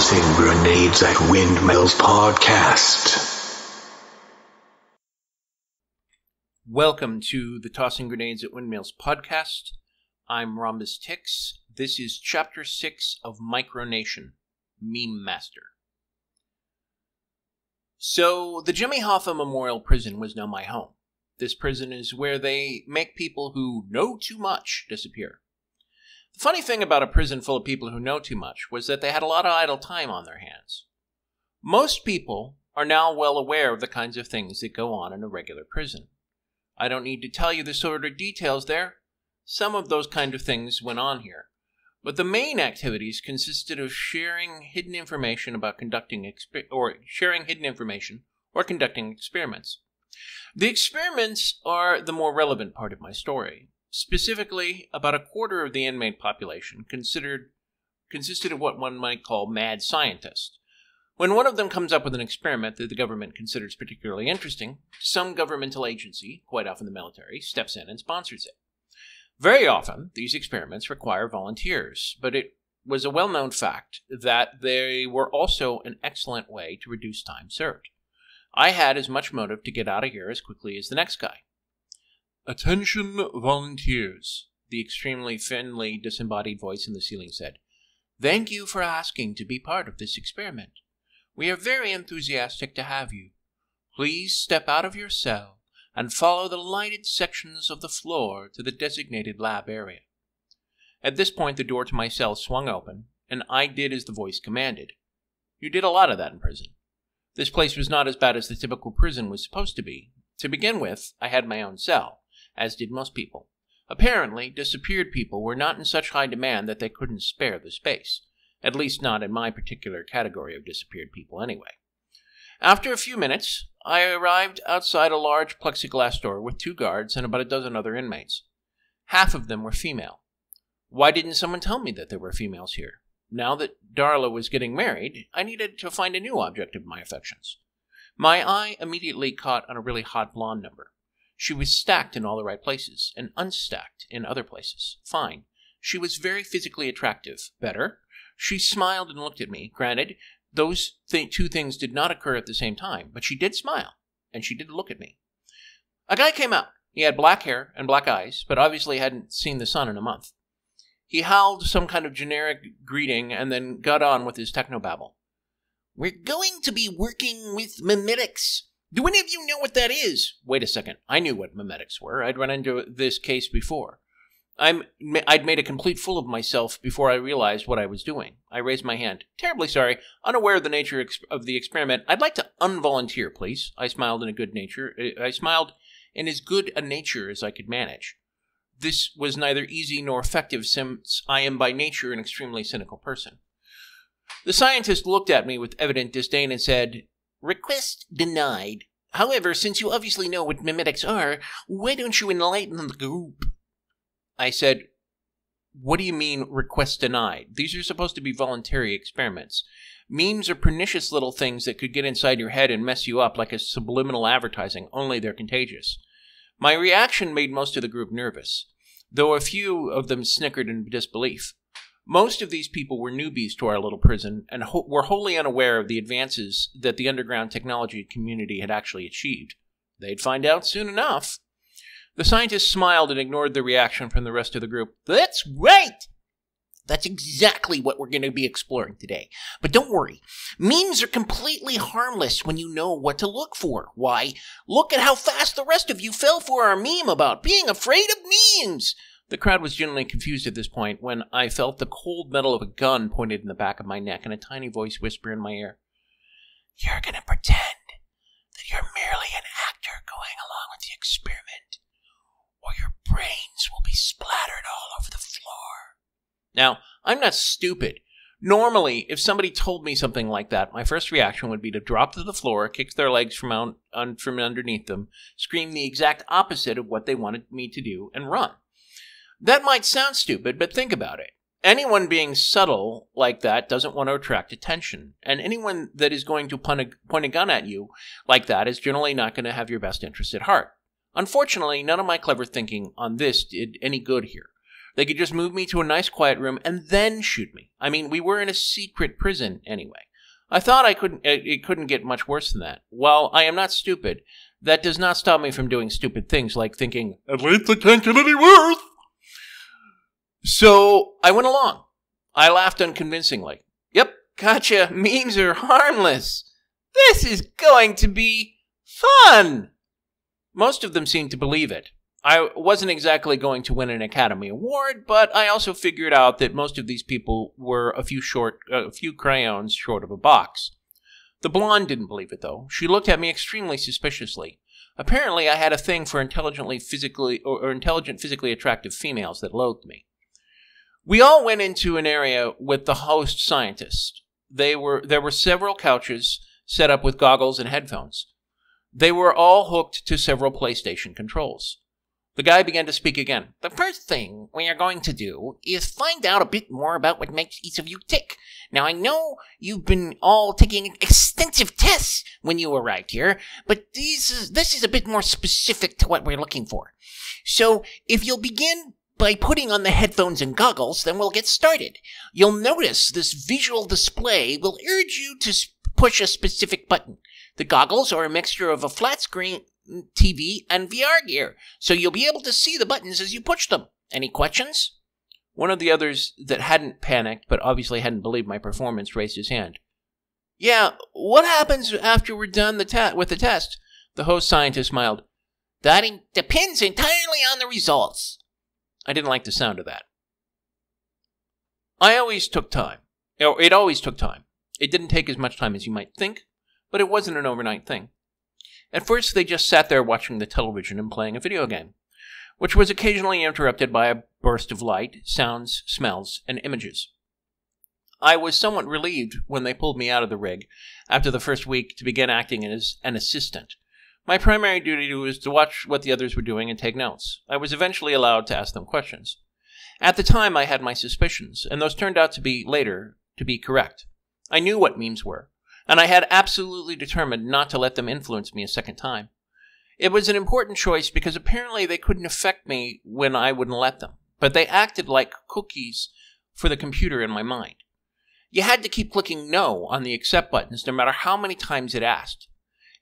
Tossing Grenades at Windmills podcast. Welcome to the Tossing Grenades at Windmills podcast. I'm Rhombus Tix. This is Chapter 6 of Micronation, Meme Master. So, the Jimmy Hoffa Memorial Prison was now my home. This prison is where they make people who know too much disappear. The funny thing about a prison full of people who know too much was that they had a lot of idle time on their hands. Most people are now well aware of the kinds of things that go on in a regular prison. I don't need to tell you the sordid details there. Some of those kind of things went on here. But the main activities consisted of sharing hidden information about conducting experiments. The experiments are the more relevant part of my story. Specifically, about a quarter of the inmate population consisted of what one might call mad scientists. When one of them comes up with an experiment that the government considers particularly interesting, some governmental agency, quite often the military, steps in and sponsors it. Very often, these experiments require volunteers, but it was a well-known fact that they were also an excellent way to reduce time served. I had as much motive to get out of here as quickly as the next guy. "Attention, volunteers," the extremely thinly disembodied voice in the ceiling said. "Thank you for asking to be part of this experiment. We are very enthusiastic to have you. Please step out of your cell and follow the lighted sections of the floor to the designated lab area." At this point, the door to my cell swung open, and I did as the voice commanded. You did a lot of that in prison. This place was not as bad as the typical prison was supposed to be. To begin with, I had my own cell, as did most people. Apparently, disappeared people were not in such high demand that they couldn't spare the space. At least not in my particular category of disappeared people anyway. After a few minutes, I arrived outside a large plexiglass door with 2 guards and about a dozen other inmates. Half of them were female. Why didn't someone tell me that there were females here? Now that Darla was getting married, I needed to find a new object of my affections. My eye immediately caught on a really hot blonde number. She was stacked in all the right places, and unstacked in other places. Fine. She was very physically attractive. Better. She smiled and looked at me. Granted, those two things did not occur at the same time, but she did smile, and she did look at me. A guy came out. He had black hair and black eyes, but obviously hadn't seen the sun in a month. He howled some kind of generic greeting and then got on with his technobabble. "We're going to be working with memetics. Do any of you know what that is?" Wait a second. I knew what memetics were. I'd run into this case before. I'd made a complete fool of myself before I realized what I was doing. I raised my hand. "Terribly sorry. Unaware of the nature of the experiment. I'd like to unvolunteer, please." I smiled in as good a nature as I could manage. This was neither easy nor effective, since I am by nature an extremely cynical person. The scientist looked at me with evident disdain and said, "Request denied. However, since you obviously know what memetics are, why don't you enlighten the group?" I said, "What do you mean, request denied? These are supposed to be voluntary experiments. Memes are pernicious little things that could get inside your head and mess you up like a subliminal advertising, only they're contagious." My reaction made most of the group nervous, though a few of them snickered in disbelief. Most of these people were newbies to our little prison and were wholly unaware of the advances that the underground technology community had actually achieved. They'd find out soon enough. The scientist smiled and ignored the reaction from the rest of the group. "That's right! That's exactly what we're going to be exploring today. But don't worry, memes are completely harmless when you know what to look for. Why, look at how fast the rest of you fell for our meme about being afraid of memes." The crowd was genuinely confused at this point when I felt the cold metal of a gun pointed in the back of my neck and a tiny voice whisper in my ear, "You're going to pretend that you're merely an actor going along with the experiment, or your brains will be splattered all over the floor." Now, I'm not stupid. Normally, if somebody told me something like that, my first reaction would be to drop to the floor, kick their legs from underneath them, scream the exact opposite of what they wanted me to do, and run. That might sound stupid, but think about it. Anyone being subtle like that doesn't want to attract attention, and anyone that is going to point a gun at you like that is generally not going to have your best interest at heart. Unfortunately, none of my clever thinking on this did any good here. They could just move me to a nice quiet room and then shoot me. I mean, we were in a secret prison anyway. I thought it couldn't get much worse than that. While I am not stupid, that does not stop me from doing stupid things like thinking, at least it can't get any worse. So I went along. I laughed unconvincingly. Yep, gotcha. Memes are harmless. This is going to be fun. Most of them seemed to believe it. I wasn't exactly going to win an Academy Award, but I also figured out that most of these people were a few crayons short of a box. The blonde didn't believe it, though. She looked at me extremely suspiciously. Apparently, I had a thing for intelligent, physically attractive females that loathed me. We all went into an area with the host scientist. There were several couches set up with goggles and headphones. They were all hooked to several PlayStation controls. The guy began to speak again. The first thing we are going to do is find out a bit more about what makes each of you tick. Now, I know you've been all taking extensive tests when you arrived here, but this is a bit more specific to what we're looking for. So, if you'll begin by putting on the headphones and goggles, then we'll get started. You'll notice this visual display will urge you to push a specific button. The goggles are a mixture of a flat screen TV and VR gear, so you'll be able to see the buttons as you push them. Any questions? One of the others that hadn't panicked, but obviously hadn't believed my performance, raised his hand. Yeah, what happens after we're done with the test? The host scientist smiled. That depends entirely on the results. I didn't like the sound of that. It always took time. It didn't take as much time as you might think, but it wasn't an overnight thing. At first, they just sat there watching the television and playing a video game, which was occasionally interrupted by a burst of light, sounds, smells, and images. I was somewhat relieved when they pulled me out of the rig after the first week to begin acting as an assistant. My primary duty was to watch what the others were doing and take notes. I was eventually allowed to ask them questions. At the time, I had my suspicions, and those turned out to be correct. I knew what memes were, and I had absolutely determined not to let them influence me a second time. It was an important choice because apparently they couldn't affect me when I wouldn't let them, but they acted like cookies for the computer in my mind. You had to keep clicking no on the accept buttons no matter how many times it asked.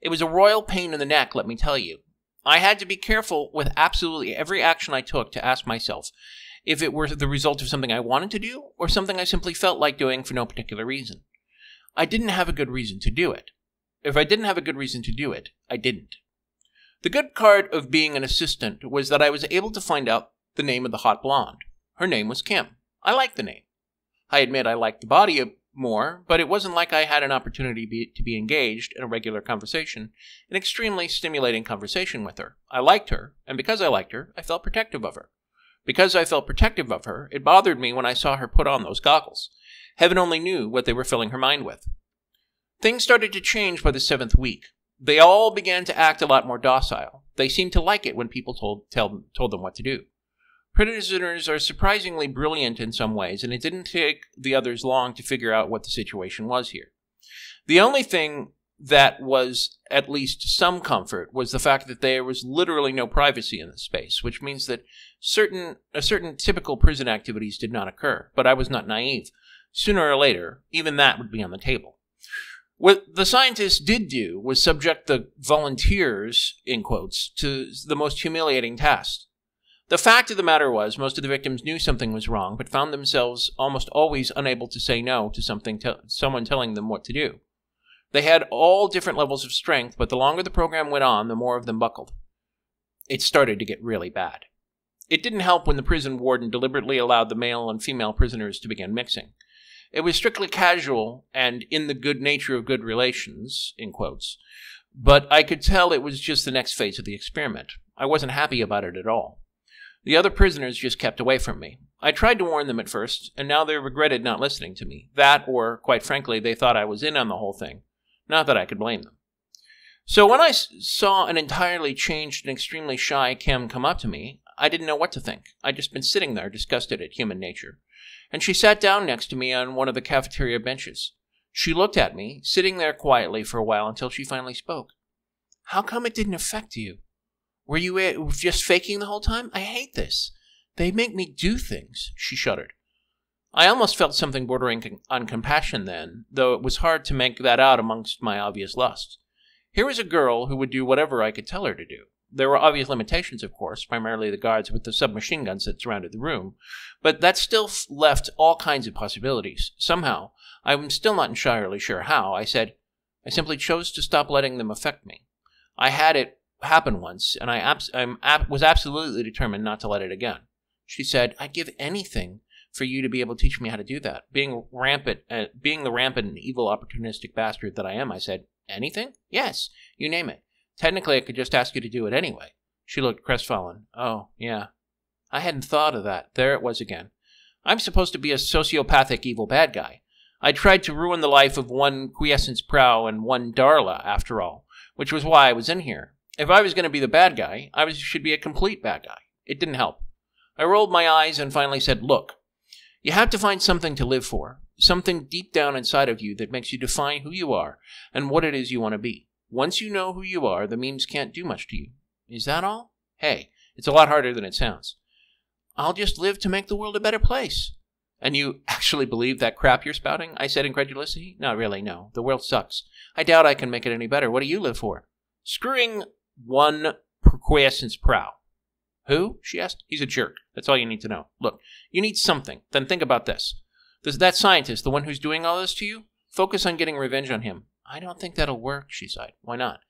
It was a royal pain in the neck, let me tell you. I had to be careful with absolutely every action I took to ask myself if it were the result of something I wanted to do or something I simply felt like doing for no particular reason. I didn't have a good reason to do it. If I didn't have a good reason to do it, I didn't. The good part of being an assistant was that I was able to find out the name of the hot blonde. Her name was Kim. I liked the name. I admit I liked the body more, but it wasn't like I had an opportunity to be engaged in a regular conversation, an extremely stimulating conversation with her. I liked her, and because I liked her, I felt protective of her. Because I felt protective of her, it bothered me when I saw her put on those goggles. Heaven only knew what they were filling her mind with. Things started to change by the 7th week. They all began to act a lot more docile. They seemed to like it when people told them what to do. Prisoners are surprisingly brilliant in some ways, and it didn't take the others long to figure out what the situation was here. The only thing that was at least some comfort was the fact that there was literally no privacy in this space, which means that certain typical prison activities did not occur, but I was not naive. Sooner or later, even that would be on the table. What the scientists did do was subject the volunteers, in quotes, to the most humiliating tasks. The fact of the matter was, most of the victims knew something was wrong, but found themselves almost always unable to say no to someone telling them what to do. They had all different levels of strength, but the longer the program went on, the more of them buckled. It started to get really bad. It didn't help when the prison warden deliberately allowed the male and female prisoners to begin mixing. It was strictly casual and in the good nature of good relations, in quotes, but I could tell it was just the next phase of the experiment. I wasn't happy about it at all. The other prisoners just kept away from me. I tried to warn them at first, and now they regretted not listening to me. That, or, quite frankly, they thought I was in on the whole thing. Not that I could blame them. So when I saw an entirely changed and extremely shy Kim come up to me, I didn't know what to think. I'd just been sitting there, disgusted at human nature. And she sat down next to me on one of the cafeteria benches. She looked at me, sitting there quietly for a while until she finally spoke. How come it didn't affect you? Were you just faking the whole time? I hate this. They make me do things, she shuddered. I almost felt something bordering on compassion then, though it was hard to make that out amongst my obvious lusts. Here was a girl who would do whatever I could tell her to do. There were obvious limitations, of course, primarily the guards with the submachine guns that surrounded the room, but that still left all kinds of possibilities. Somehow, I'm still not entirely sure how, I simply chose to stop letting them affect me. I had it happen once, and I was absolutely determined not to let it again. She said, I'd give anything for you to be able to teach me how to do that. Being the rampant and evil opportunistic bastard that I am, I said, anything? Yes, you name it. Technically, I could just ask you to do it anyway. She looked crestfallen. Oh, yeah. I hadn't thought of that. There it was again. I'm supposed to be a sociopathic evil bad guy. I tried to ruin the life of one Quiescence Prow and one Darla, after all, which was why I was in here. If I was going to be the bad guy, should be a complete bad guy. It didn't help. I rolled my eyes and finally said, look, you have to find something to live for, something deep down inside of you that makes you define who you are and what it is you want to be. Once you know who you are, the memes can't do much to you. Is that all? Hey, it's a lot harder than it sounds. I'll just live to make the world a better place. And you actually believe that crap you're spouting? I said incredulously. Not really, no. The world sucks. I doubt I can make it any better. What do you live for? Screwing one Quiescence Prow. Who? She asked. He's a jerk. That's all you need to know. Look, you need something. Then think about this. That scientist, the one who's doing all this to you, focus on getting revenge on him. I don't think that'll work, she sighed. Why not?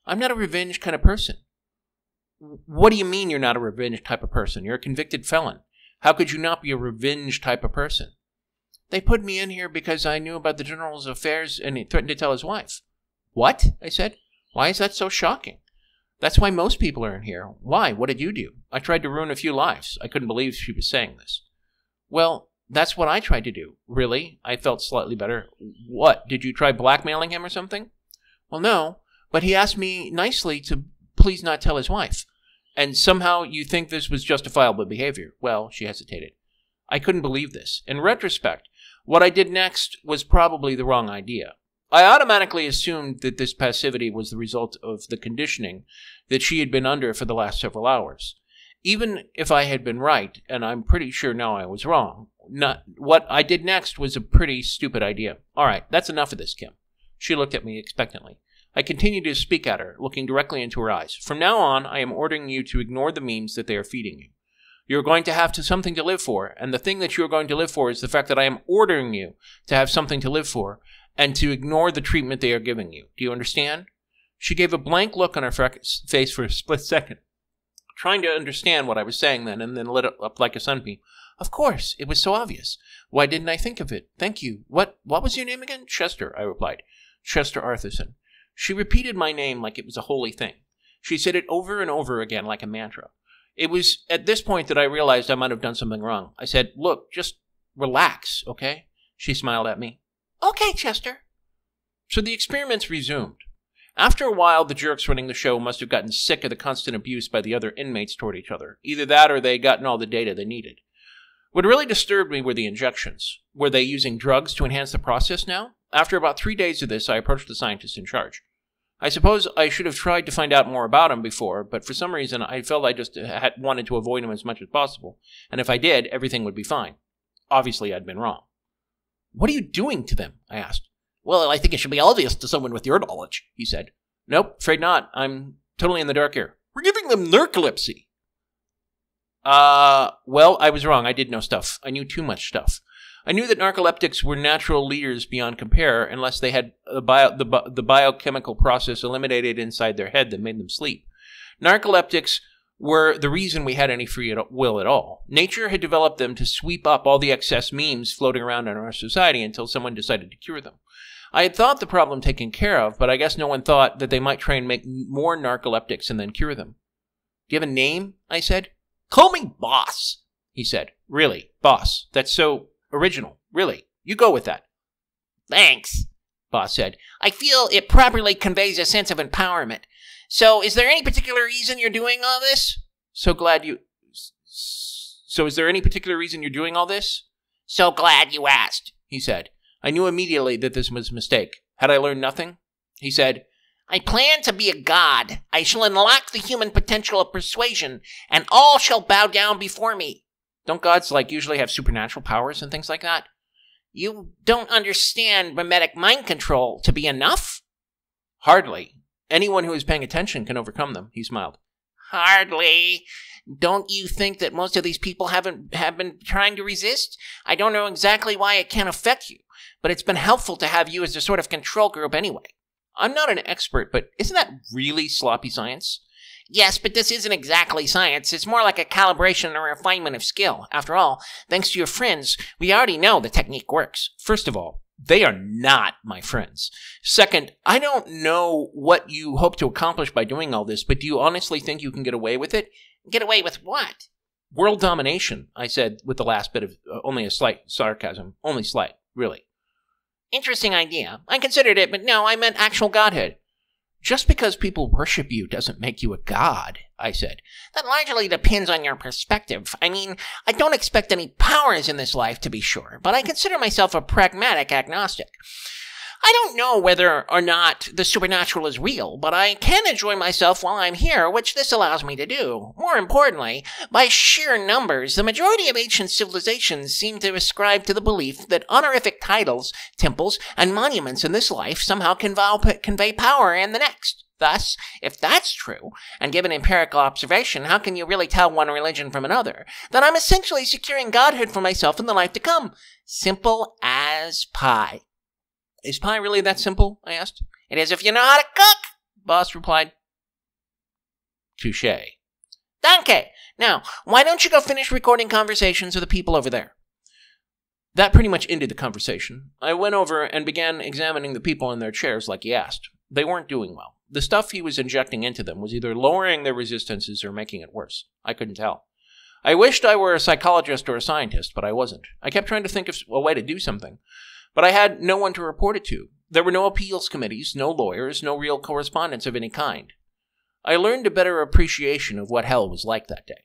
I'm not a revenge kind of person. What do you mean you're not a revenge type of person? You're a convicted felon. How could you not be a revenge type of person? They put me in here because I knew about the general's affairs and he threatened to tell his wife. What? I said. Why is that so shocking? That's why most people are in here. Why? What did you do? I tried to ruin a few lives. I couldn't believe she was saying this. Well, that's what I tried to do. Really? I felt slightly better. What? Did you try blackmailing him or something? Well, no, but he asked me nicely to please not tell his wife. And somehow you think this was justifiable behavior. Well, she hesitated. I couldn't believe this. In retrospect, what I did next was probably the wrong idea. I automatically assumed that this passivity was the result of the conditioning that she had been under for the last several hours. Even if I had been right, and I'm pretty sure now I was wrong, what I did next was a pretty stupid idea. All right, that's enough of this, Kim. She looked at me expectantly. I continued to speak at her, looking directly into her eyes. From now on, I am ordering you to ignore the memes that they are feeding you. You're going to have something to live for, and the thing that you are going to live for is the fact that I am ordering you to have something to live for, and to ignore the treatment they are giving you. Do you understand? She gave a blank look on her face for a split second, trying to understand what I was saying then, and then lit up like a sunbeam. Of course, it was so obvious. Why didn't I think of it? Thank you. What was your name again? Chester, I replied. Chester Arthurson. She repeated my name like it was a holy thing. She said it over and over again like a mantra. It was at this point that I realized I might have done something wrong. I said, look, just relax, okay? She smiled at me. Okay, Chester. So the experiments resumed. After a while, the jerks running the show must have gotten sick of the constant abuse by the other inmates toward each other. Either that or they'd gotten all the data they needed. What really disturbed me were the injections. Were they using drugs to enhance the process now? After about 3 days of this, I approached the scientist in charge. I suppose I should have tried to find out more about him before, but for some reason I felt I just had wanted to avoid him as much as possible, and if I did, everything would be fine. Obviously, I'd been wrong. What are you doing to them? I asked. Well, I think it should be obvious to someone with your knowledge, he said. Nope, afraid not. I'm totally in the dark here. We're giving them narcolepsy. Well, I was wrong. I did know stuff. I knew too much stuff. I knew that narcoleptics were natural leaders beyond compare unless they had the biochemical process eliminated inside their head that made them sleep. Narcoleptics were the reason we had any free will at all. Nature had developed them to sweep up all the excess memes floating around in our society until someone decided to cure them. I had thought the problem taken care of, but I guess no one thought that they might try and make more narcoleptics and then cure them. Do you have a name? I said. Call me Boss, he said. Really, Boss. That's so original. Really. You go with that. Thanks, Boss said. I feel it properly conveys a sense of empowerment. So, is there any particular reason you're doing all this? So is there any particular reason you're doing all this? So glad you asked, he said. I knew immediately that this was a mistake. Had I learned nothing? He said, I plan to be a god. I shall unlock the human potential of persuasion, and all shall bow down before me. Don't gods, usually have supernatural powers and things like that? You don't understand mimetic mind control to be enough? Hardly. Anyone who is paying attention can overcome them, he smiled. Hardly. Don't you think that most of these people have been trying to resist? I don't know exactly why it can't affect you, but it's been helpful to have you as a sort of control group anyway. I'm not an expert, but isn't that really sloppy science? Yes, but this isn't exactly science. It's more like a calibration and a refinement of skill. After all, thanks to your friends, we already know the technique works. First of all, they are not my friends. Second, I don't know what you hope to accomplish by doing all this, but do you honestly think you can get away with it? Get away with what? World domination, I said with the last bit of only a slight sarcasm. Only slight, really. Interesting idea. I considered it, but no, I meant actual godhood. Just because people worship you doesn't make you a god, I said. That largely depends on your perspective. I mean, I don't expect any powers in this life, to be sure, but I consider myself a pragmatic agnostic. I don't know whether or not the supernatural is real, but I can enjoy myself while I'm here, which this allows me to do. More importantly, by sheer numbers, the majority of ancient civilizations seem to ascribe to the belief that honorific titles, temples, and monuments in this life somehow convey power in the next. Thus, if that's true, and given empirical observation, how can you really tell one religion from another? Then I'm essentially securing godhood for myself in the life to come. Simple as pie. Is pie really that simple? I asked. It is if you know how to cook, Boss replied. Touché. Danke. Now, why don't you go finish recording conversations with the people over there? That pretty much ended the conversation. I went over and began examining the people in their chairs like he asked. They weren't doing well. The stuff he was injecting into them was either lowering their resistances or making it worse. I couldn't tell. I wished I were a psychologist or a scientist, but I wasn't. I kept trying to think of a way to do something. But I had no one to report it to. There were no appeals committees, no lawyers, no real correspondence of any kind. I learned a better appreciation of what hell was like that day.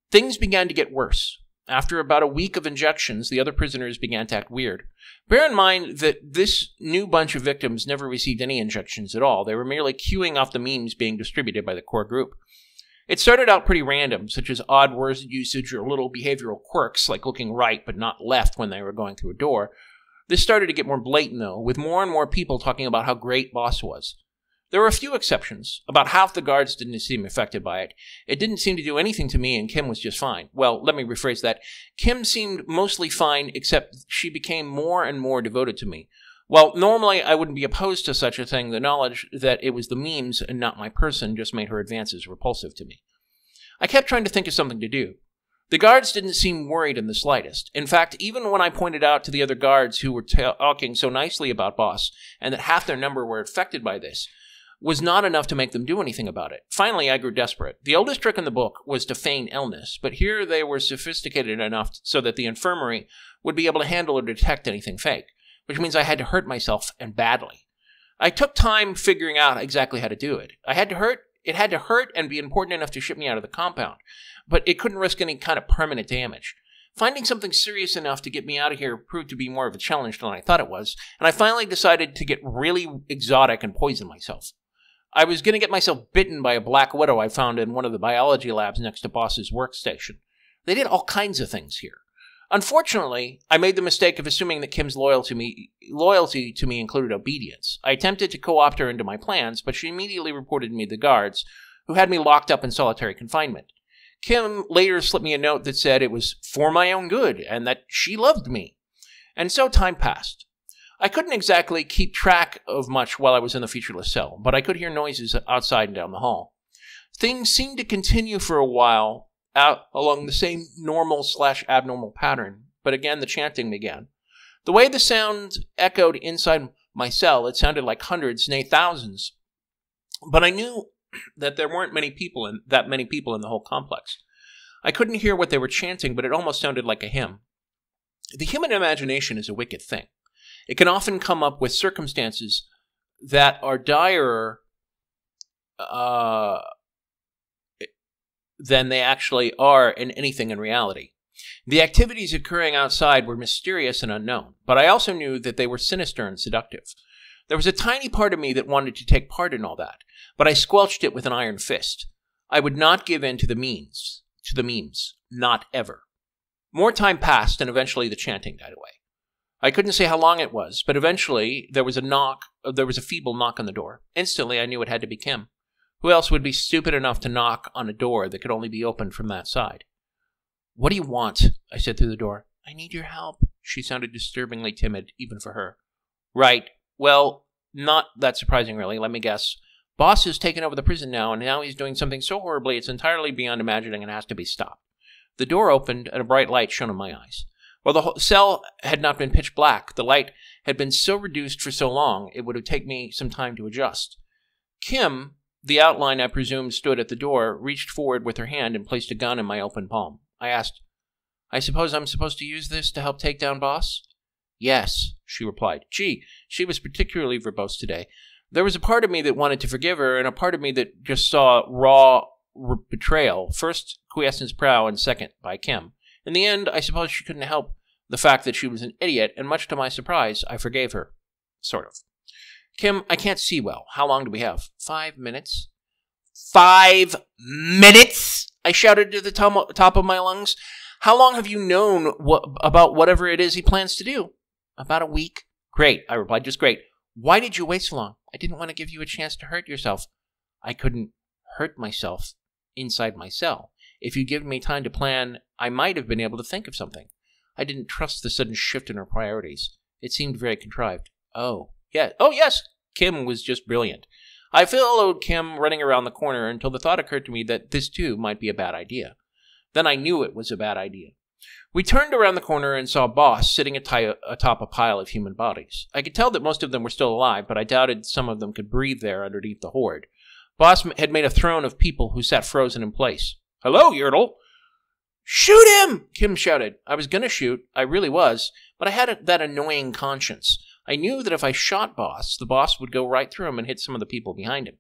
Things began to get worse. After about a week of injections, the other prisoners began to act weird. Bear in mind that this new bunch of victims never received any injections at all. They were merely queuing off the memes being distributed by the core group. It started out pretty random, such as odd word usage or little behavioral quirks, like looking right but not left when they were going through a door. This started to get more blatant, though, with more and more people talking about how great Boss was. There were a few exceptions. About half the guards didn't seem affected by it. It didn't seem to do anything to me, and Kim was just fine. Well, let me rephrase that. Kim seemed mostly fine, except she became more and more devoted to me. While normally I wouldn't be opposed to such a thing, the knowledge that it was the memes and not my person just made her advances repulsive to me. I kept trying to think of something to do. The guards didn't seem worried in the slightest. In fact, even when I pointed out to the other guards who were talking so nicely about Boss, and that half their number were affected by this, was not enough to make them do anything about it. Finally, I grew desperate. The oldest trick in the book was to feign illness, but here they were sophisticated enough so that the infirmary would be able to handle or detect anything fake, which means I had to hurt myself, and badly. I took time figuring out exactly how to do it. It had to hurt and be important enough to ship me out of the compound, but it couldn't risk any kind of permanent damage. Finding something serious enough to get me out of here proved to be more of a challenge than I thought it was, and I finally decided to get really exotic and poison myself. I was going to get myself bitten by a black widow I found in one of the biology labs next to Boss's workstation. They did all kinds of things here. Unfortunately, I made the mistake of assuming that Kim's loyalty to me included obedience. I attempted to co-opt her into my plans, but she immediately reported me to the guards, who had me locked up in solitary confinement. Kim later slipped me a note that said it was for my own good, and that she loved me. And so time passed. I couldn't exactly keep track of much while I was in the featureless cell, but I could hear noises outside and down the hall. Things seemed to continue for a while out along the same normal/abnormal pattern, but again the chanting began. The way the sound echoed inside my cell, it sounded like hundreds, nay thousands. But I knew that there weren't that many people in the whole complex. I couldn't hear what they were chanting, but it almost sounded like a hymn. The human imagination is a wicked thing. It can often come up with circumstances that are direr than they actually are in anything in reality. The activities occurring outside were mysterious and unknown, but I also knew that they were sinister and seductive. There was a tiny part of me that wanted to take part in all that, but I squelched it with an iron fist. I would not give in to the memes, not ever. More time passed, and eventually the chanting died away. I couldn't say how long it was, but eventually there was a feeble knock on the door. Instantly, I knew it had to be Kim. Who else would be stupid enough to knock on a door that could only be opened from that side? "What do you want?" I said through the door. "I need your help." She sounded disturbingly timid, even for her. "Right. Well, not that surprising, really. Let me guess. Boss has taken over the prison now, and now he's doing something so horribly it's entirely beyond imagining and has to be stopped." The door opened, and a bright light shone in my eyes. While the cell had not been pitch black, the light had been so reduced for so long it would have taken me some time to adjust. Kim, the outline I presumed stood at the door, reached forward with her hand and placed a gun in my open palm. I asked, "I suppose I'm supposed to use this to help take down Boss?" "Yes," she replied. Gee, she was particularly verbose today. There was a part of me that wanted to forgive her, and a part of me that just saw raw betrayal, first quiescence prow, and second by Kim. In the end, I suppose she couldn't help the fact that she was an idiot, and much to my surprise, I forgave her. Sort of. "Kim, I can't see well. How long do we have?" 5 minutes. 5 minutes? I shouted to the top of my lungs. "How long have you known about whatever it is he plans to do?" "About a week." "Great," I replied, "just great. Why did you wait so long?" "I didn't want to give you a chance to hurt yourself." "I couldn't hurt myself inside my cell. If you'd given me time to plan, I might have been able to think of something." I didn't trust the sudden shift in her priorities. It seemed very contrived. Oh, yes. Kim was just brilliant. I followed Kim running around the corner until the thought occurred to me that this, too, might be a bad idea. Then I knew it was a bad idea. We turned around the corner and saw Boss sitting atop a pile of human bodies. I could tell that most of them were still alive, but I doubted some of them could breathe there underneath the horde. Boss had made a throne of people who sat frozen in place. "Hello, Yertle!" "Shoot him!" Kim shouted. I was going to shoot, I really was, but I had that annoying conscience. I knew that if I shot Boss, the boss would go right through him and hit some of the people behind him.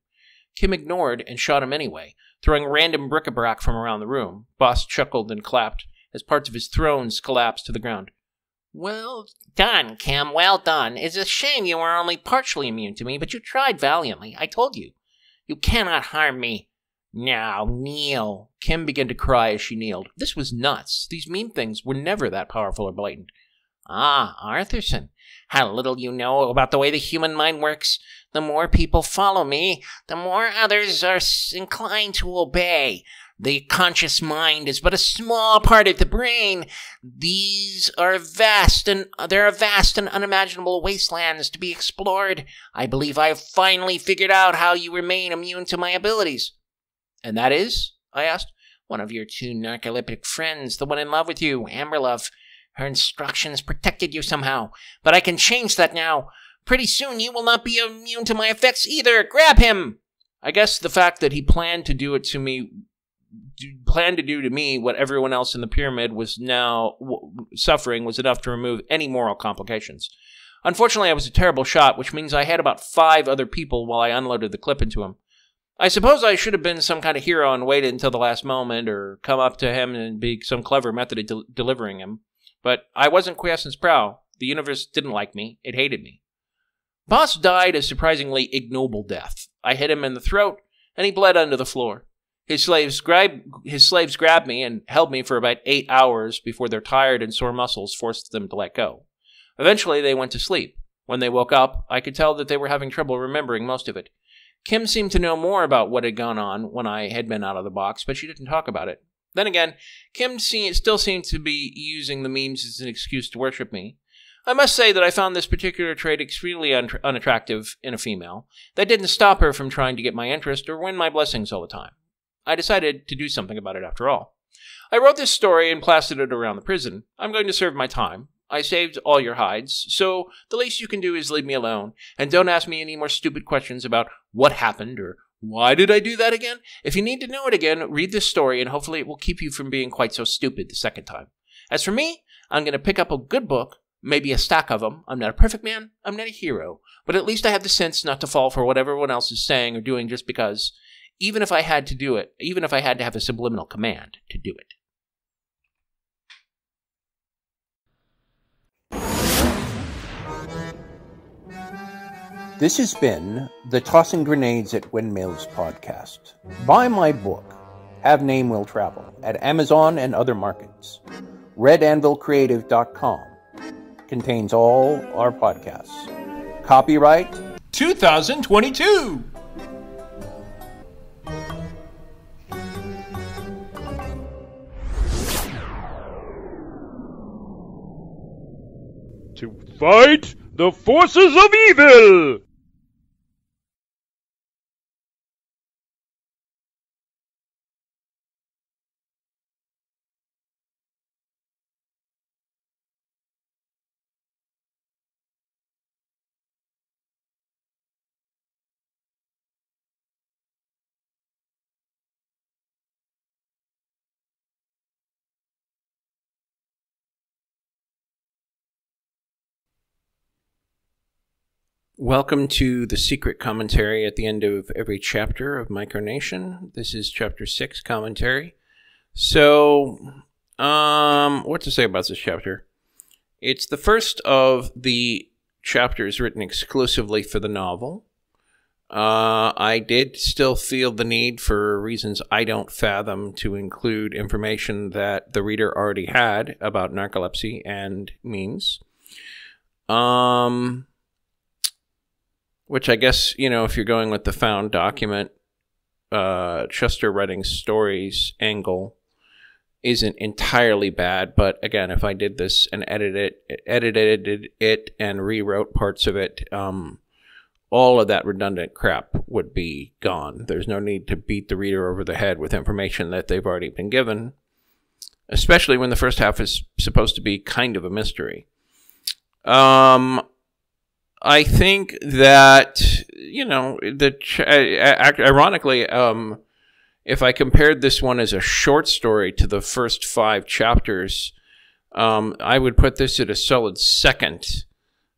Kim ignored and shot him anyway, throwing random bric-a-brac from around the room. Boss chuckled and clapped as parts of his thrones collapsed to the ground. "Well done, Kim, well done. It's a shame you were only partially immune to me, but you tried valiantly. I told you. You cannot harm me. Now, kneel." Kim began to cry as she kneeled. This was nuts. These meme things were never that powerful or blatant. "Ah, Arthurson, how little you know about the way the human mind works. The more people follow me, the more others are inclined to obey. The conscious mind is but a small part of the brain. There are vast and unimaginable wastelands to be explored. I believe I have finally figured out how you remain immune to my abilities." "And that is?" I asked. "One of your two narcoleptic friends, the one in love with you, Amberlove. Her instructions protected you somehow, but I can change that now. Pretty soon you will not be immune to my effects either. Grab him!" I guess the fact that he planned to do to me what everyone else in the pyramid was now suffering was enough to remove any moral complications. Unfortunately, I was a terrible shot, which means I had about 5 other people while I unloaded the clip into him. I suppose I should have been some kind of hero and waited until the last moment, or come up to him and be some clever method of delivering him. But I wasn't quiescence proud. The universe didn't like me. It hated me. Boss died a surprisingly ignoble death. I hit him in the throat, and he bled onto the floor. His slaves grabbed me and held me for about 8 hours before their tired and sore muscles forced them to let go. Eventually, they went to sleep. When they woke up, I could tell that they were having trouble remembering most of it. Kim seemed to know more about what had gone on when I had been out of the box, but she didn't talk about it. Then again, Kim still seemed to be using the memes as an excuse to worship me. I must say that I found this particular trait extremely unattractive in a female. That didn't stop her from trying to get my interest or win my blessings all the time. I decided to do something about it after all. I wrote this story and plastered it around the prison. I'm going to serve my time. I saved all your hides, so the least you can do is leave me alone, and don't ask me any more stupid questions about what happened or why did I do that again. If you need to know it again, read this story, and hopefully it will keep you from being quite so stupid the second time. As for me, I'm going to pick up a good book, maybe a stack of them. I'm not a perfect man, I'm not a hero, but at least I have the sense not to fall for what everyone else is saying or doing just because, even if I had to do it, even if I had to have a subliminal command to do it. This has been the Tossing Grenades at Windmills podcast. Buy my book, Have Name Will Travel, at Amazon and other markets. RedAnvilCreative.com contains all our podcasts. Copyright 2022! To fight the forces of evil! Welcome to the secret commentary at the end of every chapter of Micronation. This is chapter 6 commentary. So, what to say about this chapter? It's the first of the chapters written exclusively for the novel. I did still feel the need, for reasons I don't fathom, to include information that the reader already had about narcolepsy and memes. Which I guess, you know, if you're going with the found document, Chester writing stories angle isn't entirely bad. But again, if I did this and edited it and rewrote parts of it, all of that redundant crap would be gone. There's no need to beat the reader over the head with information that they've already been given, especially when the first half is supposed to be kind of a mystery. I think that, you know, ironically, if I compared this one as a short story to the first 5 chapters, I would put this at a solid second.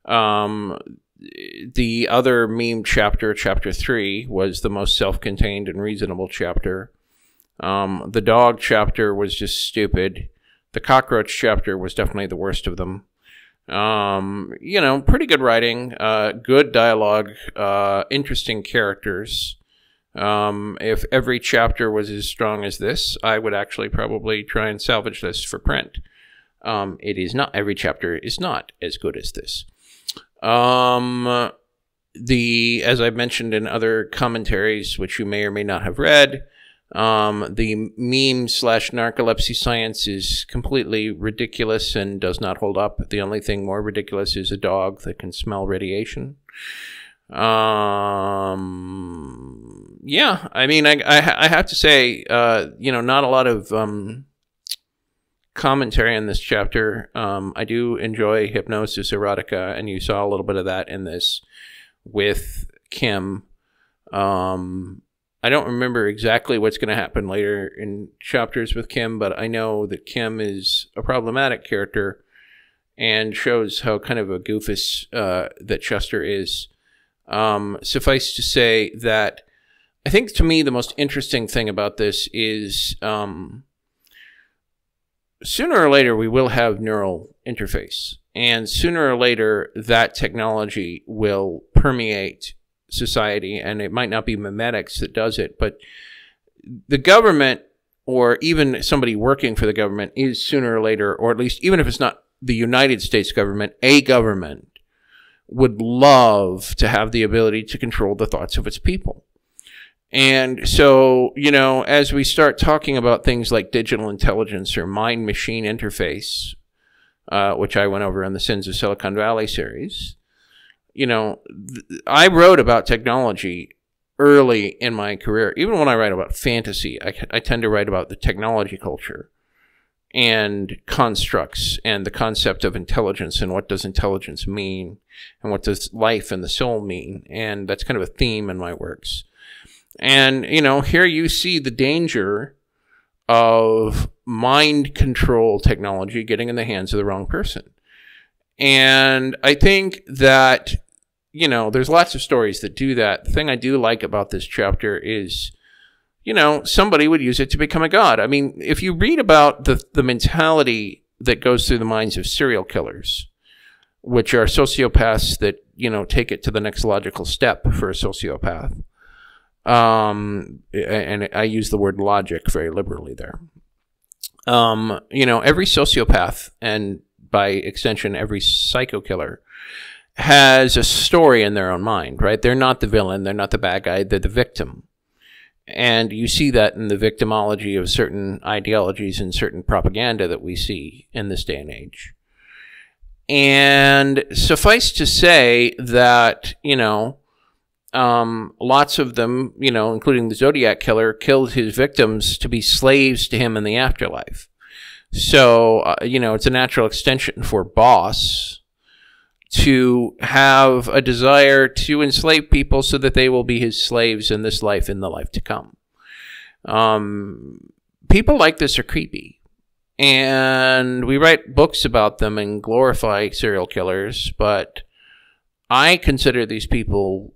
The other meme chapter, chapter 3, was the most self-contained and reasonable chapter. The dog chapter was just stupid. The cockroach chapter was definitely the worst of them. You know, pretty good writing, good dialogue, interesting characters. If every chapter was as strong as this, I would actually probably try and salvage this for print. It is not, every chapter is not as good as this. As I've mentioned in other commentaries, which you may or may not have read, the meme/narcolepsy science is completely ridiculous and does not hold up. The only thing more ridiculous is a dog that can smell radiation. Yeah, I mean, I have to say, you know, not a lot of commentary on this chapter. I do enjoy hypnosis erotica, and you saw a little bit of that in this with Kim. I don't remember exactly what's going to happen later in chapters with Kim, but I know that Kim is a problematic character and shows how kind of a goofus that Chester is. Suffice to say that I think, to me, the most interesting thing about this is sooner or later we will have neural interface, and sooner or later that technology will permeate society, and it might not be memetics that does it, but the government, or even somebody working for the government, is sooner or later, or at least even if it's not the United States government, a government would love to have the ability to control the thoughts of its people. And so, you know, as we start talking about things like digital intelligence or mind-machine interface, which I went over in the Sins of Silicon Valley series, you know, I wrote about technology early in my career. Even when I write about fantasy, I tend to write about the technology culture and constructs and the concept of intelligence and what does intelligence mean and what does life and the soul mean. And that's kind of a theme in my works. And, you know, here you see the danger of mind control technology getting in the hands of the wrong person. And I think that, you know, there's lots of stories that do that. The thing I do like about this chapter is, you know, somebody would use it to become a god. I mean, if you read about the mentality that goes through the minds of serial killers, which are sociopaths that, you know, take it to the next logical step for a sociopath. And I use the word logic very liberally there. every sociopath, and by extension, every psycho killer, has a story in their own mind, right? They're not the villain. They're not the bad guy. They're the victim. And you see that in the victimology of certain ideologies and certain propaganda that we see in this day and age. And suffice to say that, lots of them, including the Zodiac Killer, killed his victims to be slaves to him in the afterlife. So, it's a natural extension for Boss to have a desire to enslave people so that they will be his slaves in this life and the life to come. People like this are creepy. And we write books about them and glorify serial killers, but I consider these people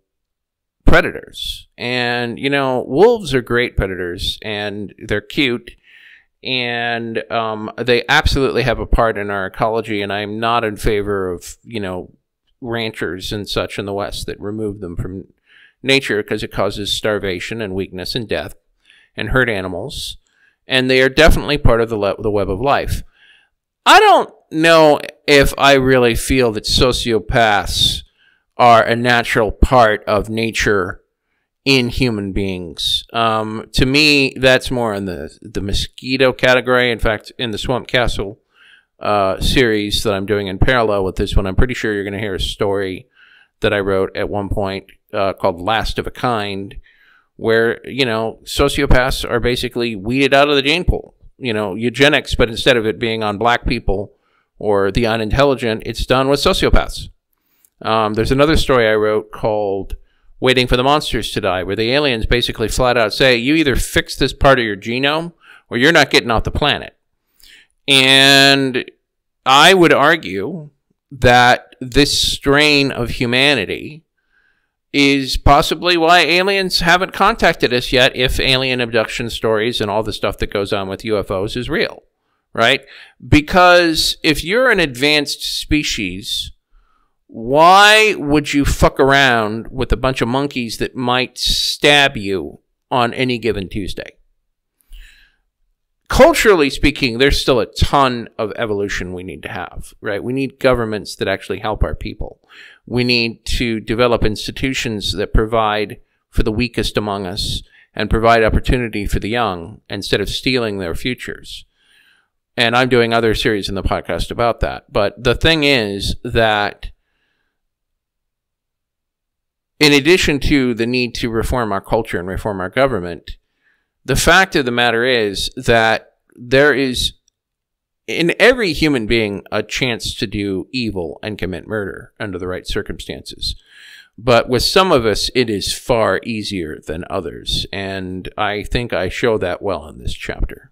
predators. And, wolves are great predators, and they're cute, and they absolutely have a part in our ecology, and I'm not in favor of, ranchers and such in the West that remove them from nature because it causes starvation and weakness and death and hurt animals, and they are definitely part of the web of life. I don't know if I really feel that sociopaths are a natural part of nature in human beings. To me, that's more in the mosquito category. In fact, in the Swamp Castle series that I'm doing in parallel with this one, I'm pretty sure you're going to hear a story that I wrote at one point called Last of a Kind, where, sociopaths are basically weeded out of the gene pool. Eugenics, but instead of it being on black people or the unintelligent, it's done with sociopaths. There's another story I wrote called Waiting for the Monsters to Die, where the aliens basically flat out say, you either fix this part of your genome or you're not getting off the planet. And I would argue that this strain of humanity is possibly why aliens haven't contacted us yet, if alien abduction stories and all the stuff that goes on with UFOs is real, right? Because if you're an advanced species, why would you fuck around with a bunch of monkeys that might stab you on any given Tuesday? Culturally speaking, there's still a ton of evolution we need to have, right? We need governments that actually help our people. We need to develop institutions that provide for the weakest among us and provide opportunity for the young instead of stealing their futures. And I'm doing other series in the podcast about that. But the thing is that in addition to the need to reform our culture and reform our government, the fact of the matter is that there is, in every human being, a chance to do evil and commit murder under the right circumstances. But with some of us, it is far easier than others. And I think I show that well in this chapter.